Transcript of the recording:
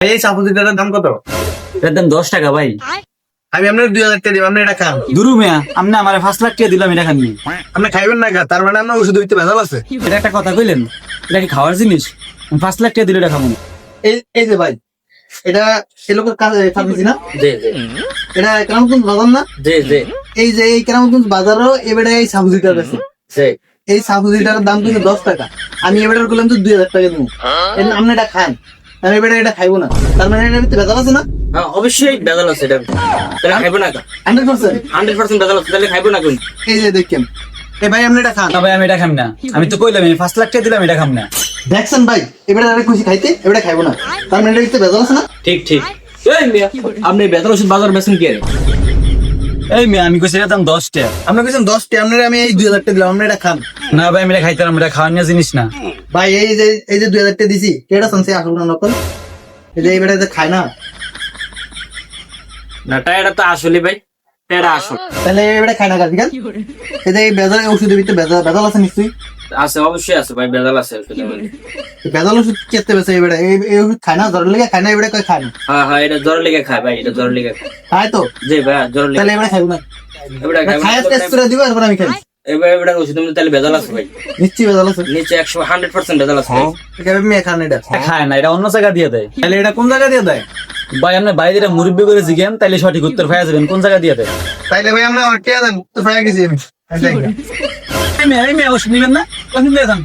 এই সাপোজিটার দাম কত? এটার দাম 10 টাকা ভাই। আমি আপনার 2000 টাকা দিব, আপনি এটা খান। দুরু মিয়া, আপনি আমার 5 লাখ টাকা দিলাম এটা খাননি। আপনি খাইবেন না খা, তার মানে আপনার ওষুধ দিতে ভেজাল আছে। এটা একটা কথা কইলেন, এটা কি খাওয়ার জিনিস? 5 লাখ টাকা দিলে এটা খাবো না। এই যে ভাই, এটা এই লোকের ফার্মেসি না? জি এটা কেরামতগঞ্জ বাজার না? জি জি এই যে এই কেরামতগঞ্জ বাজারও এবারে এই সাপোজিটার আছে। জি। এই সাপোজিটারের দাম কিন্তু 10 টাকা। আমি এবারে করলাম তো 2000 টাকা দেবো। আপনি এটা খান, আমি এবারে এটা খাইবো না। তার মানে এটার ভিতরে ভেজাল আছে না? হ্যাঁ অবশ্যই ভেজাল আছে এটা। তাহলে খাইবো না কা? 100%। 100% ভেজাল আছে, তাহলে খাইবো না কোন? এই যে দেখেন, এই ভাই আপনি এটা খান। না ভাই আমি এটা খাম না। আমি তো কইলাম আমি 5 লাখ টাকা দিলাম এটা খাম না। দেখছেন ভাই, এবারে আরে খুশি খাইতে, এবারে খাইবো না। তার মানে এটার ভিতরে ভেজাল আছে না? ঠিক ঠিক। এই মিয়া, আপনি ভেজাল ওষুধ বাজার বেচেন কি রে? এই মিয়া আমি কইছি এটার দাম 10 টাকা। আপনি বলছেন 10 টাকা, আপনার আমি এই 2000 টাকা দিলাম, আপনি এটা খান। না ভাই আমি এটা খাইতাম, এটা খাওয়ার জিনিস না। ভাই এই যে 2000 টাকা দিছি, এটা শুনছে আসল না নকল? এই যে এবারে যে খায় না, না এটা তো আসলে ভাই, এটা আসল তাহলে এবারে খায় না গাছ গাছ। এই যে এই বেজাল ওষুধের ভিতরে বেজাল আছে নিশ্চয়ই। আছে, অবশ্যই আছে ভাই, ভেজাল আছে ওষুধের মধ্যে। বেজাল ওষুধ কেতে বেছে এবারে এই ওষুধ খায় না, জ্বর লেগে খায় না, এবারে কই খায় না। হ্যাঁ হ্যাঁ, এটা জ্বর লেগে খায় ভাই, এটা জ্বর লেগে খায়। খায় তো, জি ভাই জ্বর লেগে। তাহলে এবারে খাইবো না। এবারে খায় টেস্ট করে দিব, এরপর আমি খাই। এবার ওষুধের মধ্যে তাহলে ভেজাল আছে ভাই, নিশ্চয়ই বেজাল আছে। নিচে 100% ভেজাল আছে ভাই। একেবারে মেয়ে খান এটা। খায় না, এটা অন্য জায়গা দিয়ে দেয়। তাহলে এটা কোন জায়গা দিয়ে দেয়? ভাই আপনার বাইরে যেটা মুরব্বী করে জিজ্ঞেন তাইলে সঠিক উত্তর পাওয়া যাবেন কোন জায়গা দিয়ে দেয়। তাইলে ভাই আমরা কে দেন তো প্রায় গেছি আমি। ওষুধ নিবেন না, ওষুধ দিয়ে দেন।